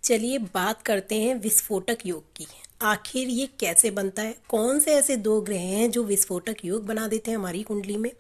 चलिए बात करते हैं विस्फोटक योग की। आखिर ये कैसे बनता है? कौन से ऐसे दो ग्रह हैं जो विस्फोटक योग बना देते हैं हमारी कुंडली में?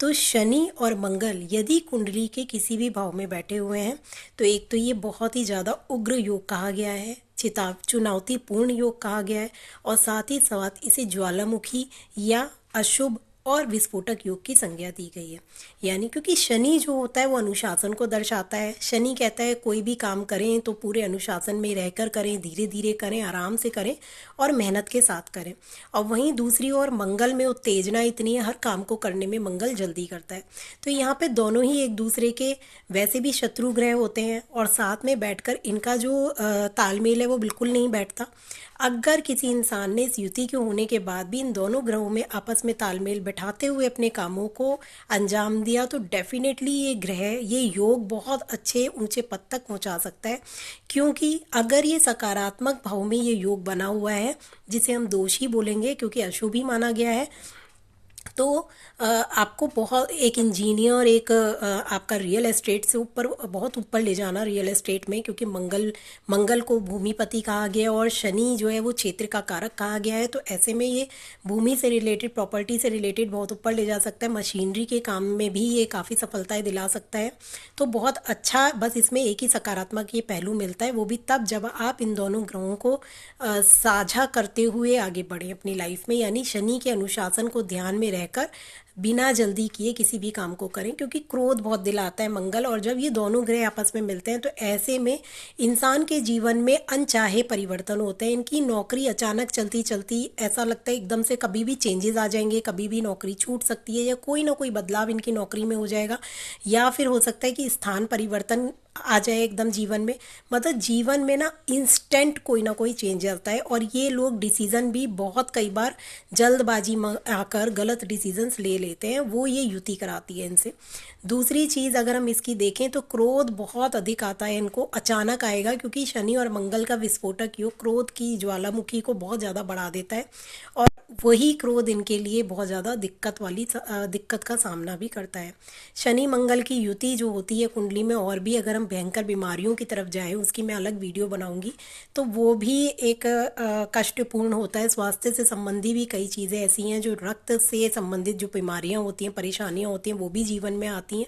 तो शनि और मंगल यदि कुंडली के किसी भी भाव में बैठे हुए हैं तो एक तो ये बहुत ही ज़्यादा उग्र योग कहा गया है, चुनौतीपूर्ण योग कहा गया है, और साथ ही साथ इसे ज्वालामुखी या अशुभ और विस्फोटक योग की संज्ञा दी गई है। यानी क्योंकि शनि जो होता है वो अनुशासन को दर्शाता है। शनि कहता है कोई भी काम करें तो पूरे अनुशासन में रहकर करें, धीरे धीरे करें, आराम से करें और मेहनत के साथ करें। और वहीं दूसरी ओर मंगल में उत्तेजना इतनी है, हर काम को करने में मंगल जल्दी करता है। तो यहाँ पे दोनों ही एक दूसरे के वैसे भी शत्रु ग्रह होते हैं और साथ में बैठकर इनका जो तालमेल है वो बिल्कुल नहीं बैठता। अगर किसी इंसान ने इस युति के होने के बाद भी इन दोनों ग्रहों में आपस में तालमेल बैठाते हुए अपने कामों को अंजाम दिया तो डेफिनेटली ये योग बहुत अच्छे ऊंचे पद तक पहुंचा सकता है। क्योंकि अगर ये सकारात्मक भाव में ये योग बना हुआ है, जिसे हम दोष ही बोलेंगे क्योंकि अशुभ ही माना गया है, तो आपको बहुत एक इंजीनियर, एक आपका रियल एस्टेट से ऊपर, बहुत ऊपर ले जाना रियल एस्टेट में, क्योंकि मंगल को भूमिपति कहा गया है और शनि जो है वो क्षेत्र का कारक कहा गया है। तो ऐसे में ये भूमि से रिलेटेड, प्रॉपर्टी से रिलेटेड बहुत ऊपर ले जा सकता है। मशीनरी के काम में भी ये काफ़ी सफलताएं दिला सकता है। तो बहुत अच्छा, बस इसमें एक ही सकारात्मक ये पहलू मिलता है, वो भी तब जब आप इन दोनों ग्रहों को साझा करते हुए आगे बढ़ें अपनी लाइफ में। यानी शनि के अनुशासन को ध्यान में रहकर बिना जल्दी किए किसी भी काम को करें, क्योंकि क्रोध बहुत दिलाता है मंगल, और जब ये दोनों ग्रह आपस में मिलते हैं तो ऐसे में इंसान के जीवन में अनचाहे परिवर्तन होते हैं। इनकी नौकरी अचानक चलती चलती ऐसा लगता है एकदम से कभी भी चेंजेस आ जाएंगे, कभी भी नौकरी छूट सकती है या कोई ना कोई बदलाव इनकी नौकरी में हो जाएगा, या फिर हो सकता है कि स्थान परिवर्तन आ जाए एकदम जीवन में। मतलब जीवन में ना इंस्टेंट कोई ना कोई चेंज आता है, और ये लोग डिसीजन भी बहुत कई बार जल्दबाजी में आकर गलत डिसीजंस ले लेते हैं, वो ये युति कराती है इनसे। दूसरी चीज़ अगर हम इसकी देखें तो क्रोध बहुत अधिक आता है इनको, अचानक आएगा, क्योंकि शनि और मंगल का विस्फोटक योग क्रोध की ज्वालामुखी को बहुत ज़्यादा बढ़ा देता है, और वही क्रोध इनके लिए बहुत ज़्यादा दिक्कत का सामना भी करता है। शनि मंगल की युति जो होती है कुंडली में, और भी अगर हम भयंकर बीमारियों की तरफ जाएं, उसकी मैं अलग वीडियो बनाऊंगी, तो वो भी एक कष्टपूर्ण होता है। स्वास्थ्य से संबंधी भी कई चीज़ें ऐसी हैं, जो रक्त से संबंधित जो बीमारियां होती हैं, परेशानियां होती हैं, वो भी जीवन में आती हैं।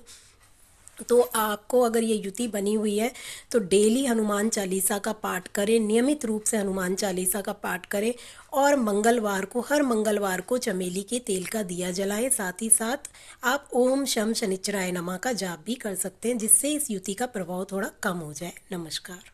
तो आपको अगर ये युति बनी हुई है तो डेली हनुमान चालीसा का पाठ करें, नियमित रूप से हनुमान चालीसा का पाठ करें, और हर मंगलवार को चमेली के तेल का दिया जलाएं। साथ ही साथ आप ओम शम शनिचराय नमः का जाप भी कर सकते हैं, जिससे इस युति का प्रभाव थोड़ा कम हो जाए। नमस्कार।